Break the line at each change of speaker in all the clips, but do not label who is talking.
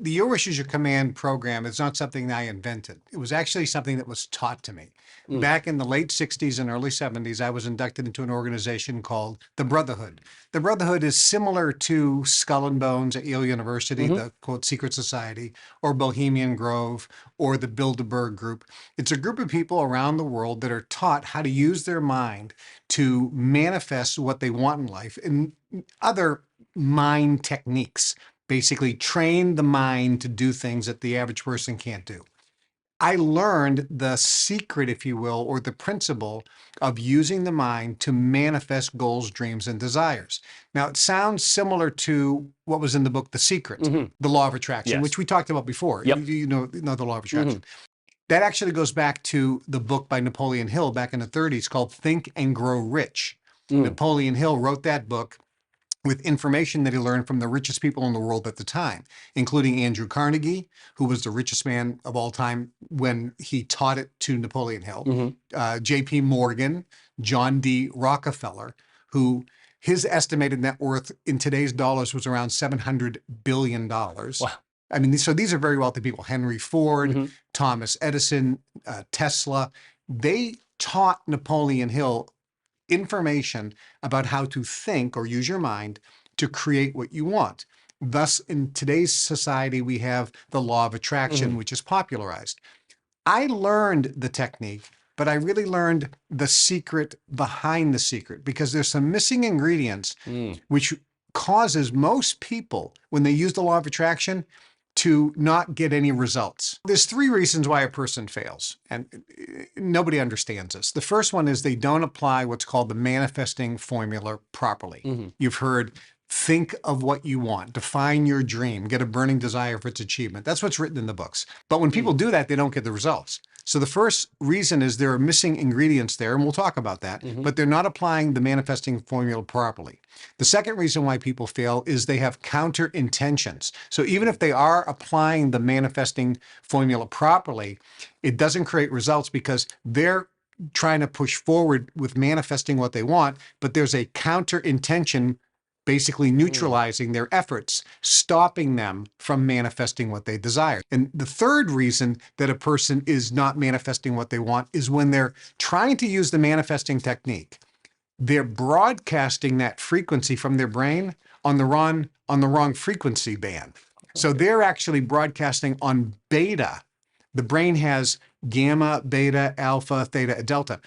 the Your Wish is Your Command program is not something I invented. It was actually something that was taught to me. Back in the late 60s and early 70s, I was inducted into an organization called the Brotherhood. The Brotherhood is similar to Skull and Bones at Yale University, the quote secret society, or Bohemian Grove, or the Bilderberg Group. It's a group of people around the world that are taught how to use their mind to manifest what they want in life and other mind techniques. Basically train the mind to do things that the average person can't do. I learned the secret, if you will, or the principle of using the mind to manifest goals, dreams, and desires. Now, it sounds similar to what was in the book, The Secret, the law of attraction, which we talked about before. You know the law of attraction. That actually goes back to the book by Napoleon Hill back in the 30s called Think and Grow Rich. Napoleon Hill wrote that book with information that he learned from the richest people in the world at the time, including Andrew Carnegie, who was the richest man of all time when he taught it to Napoleon Hill, J.P. Morgan, John D. Rockefeller, who his estimated net worth in today's dollars was around $700 billion. Wow. I mean, so these are very wealthy people. Henry Ford, Thomas Edison, Tesla. They taught Napoleon Hill information about how to think or use your mind to create what you want. Thus, in today's society, we have the law of attraction, which is popularized. I learned the technique, but I really learned the secret behind the secret, because there's some missing ingredients, which causes most people, when they use the law of attraction, to not get any results. There's three reasons why a person fails, and nobody understands this. The first one is they don't apply what's called the manifesting formula properly. You've heard, think of what you want, define your dream, get a burning desire for its achievement. That's what's written in the books. But when people do that, they don't get the results. So the first reason is there are missing ingredients there, and we'll talk about that, but they're not applying the manifesting formula properly. The second reason why people fail is they have counter intentions. So even if they are applying the manifesting formula properly, it doesn't create results because they're trying to push forward with manifesting what they want, but there's a counter intention basically neutralizing their efforts, stopping them from manifesting what they desire. And the third reason that a person is not manifesting what they want is when they're trying to use the manifesting technique, they're broadcasting that frequency from their brain on the wrong frequency band. So they're actually broadcasting on beta. The brain has gamma, beta, alpha, theta, delta.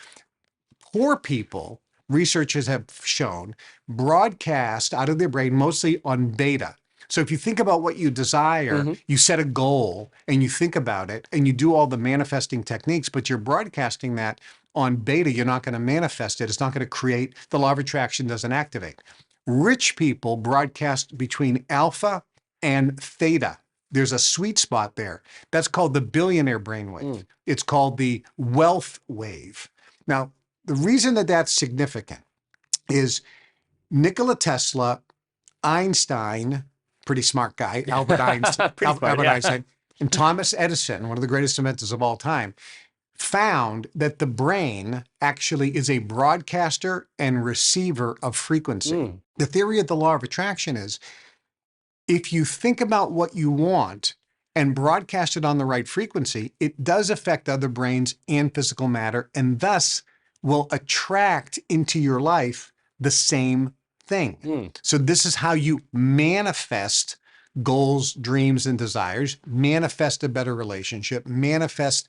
Poor people, researchers have shown, broadcast out of their brain mostly on beta. So if you think about what you desire, you set a goal and you think about it and you do all the manifesting techniques, but you're broadcasting that on beta, you're not going to manifest it. It's not going to create, the law of attraction doesn't activate. Rich people broadcast between alpha and theta. There's a sweet spot there. That's called the billionaire brainwave. It's called the wealth wave. Now, the reason that that's significant is Nikola Tesla, Einstein, pretty smart guy, Albert Einstein, and Thomas Edison, one of the greatest inventors of all time, found that the brain actually is a broadcaster and receiver of frequency. The theory of the law of attraction is if you think about what you want and broadcast it on the right frequency, it does affect other brains and physical matter, and thus will attract into your life the same thing. So this is how you manifest goals, dreams, and desires, manifest a better relationship, manifest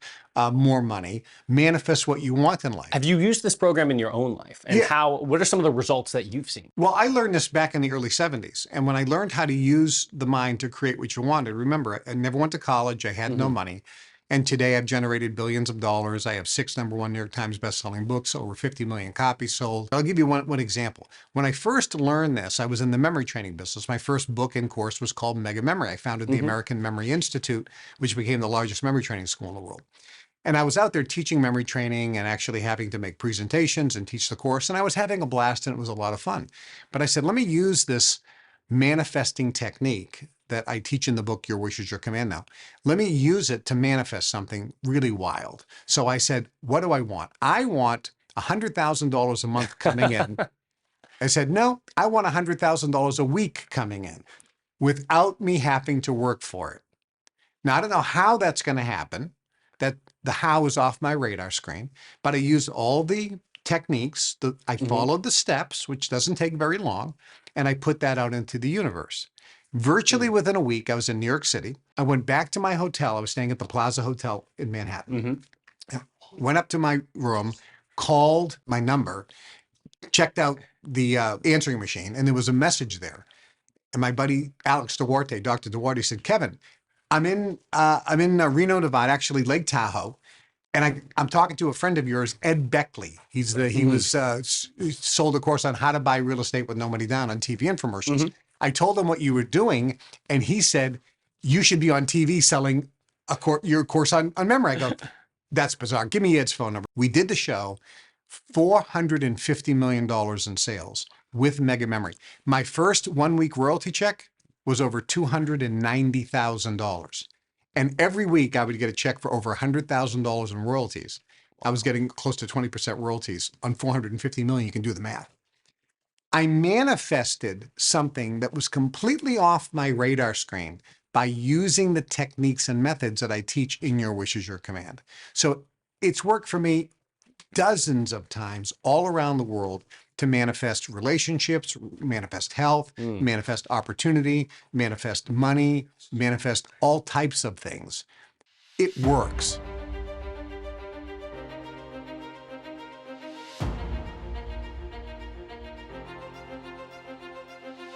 more money, manifest what you want in life.
Have you used this program in your own life? And what are some of the results that you've seen?
Well, I learned this back in the early 70s. And when I learned how to use the mind to create what you wanted, remember, I never went to college. I had no money. And today I've generated billions of dollars. I have 6 #1 New York Times bestselling books, over 50 million copies sold. I'll give you one example. When I first learned this, I was in the memory training business. My first book and course was called Mega Memory. I founded the American Memory Institute, which became the largest memory training school in the world. And I was out there teaching memory training and actually having to make presentations and teach the course. And I was having a blast and it was a lot of fun. But I said, let me use this manifesting technique that I teach in the book, Your Wish is Your Command now. Let me use it to manifest something really wild. So I said, what do I want? I want $100,000 a month coming in. I said, no, I want $100,000 a week coming in without me having to work for it. Now, I don't know how that's going to happen. That the how is off my radar screen, but I used all the techniques. I followed the steps, which doesn't take very long, and I put that out into the universe. Virtually within a week, I was in New York City. I went back to my hotel. I was staying at the Plaza Hotel in Manhattan. Went up to my room, called my number, checked out the answering machine, and there was a message there. And my buddy Alex Duarte, Dr. Duarte, said, "Kevin, I'm in Reno, Nevada, actually Lake Tahoe, and I'm talking to a friend of yours, Ed Beckley. He was sold a course on how to buy real estate with no money down on TV infomercials. I told him what you were doing, and he said you should be on TV selling your course on memory." I go, "That's bizarre. Give me Ed's phone number." We did the show, $450 million in sales with Mega Memory. My first 1 week royalty check was over $290,000. And every week I would get a check for over $100,000 in royalties. I was getting close to 20% royalties on 450 million. You can do the math. I manifested something that was completely off my radar screen by using the techniques and methods that I teach in Your Wish is Your Command. So it's worked for me dozens of times all around the world to manifest relationships, manifest health, manifest opportunity, manifest money, manifest all types of things. It works.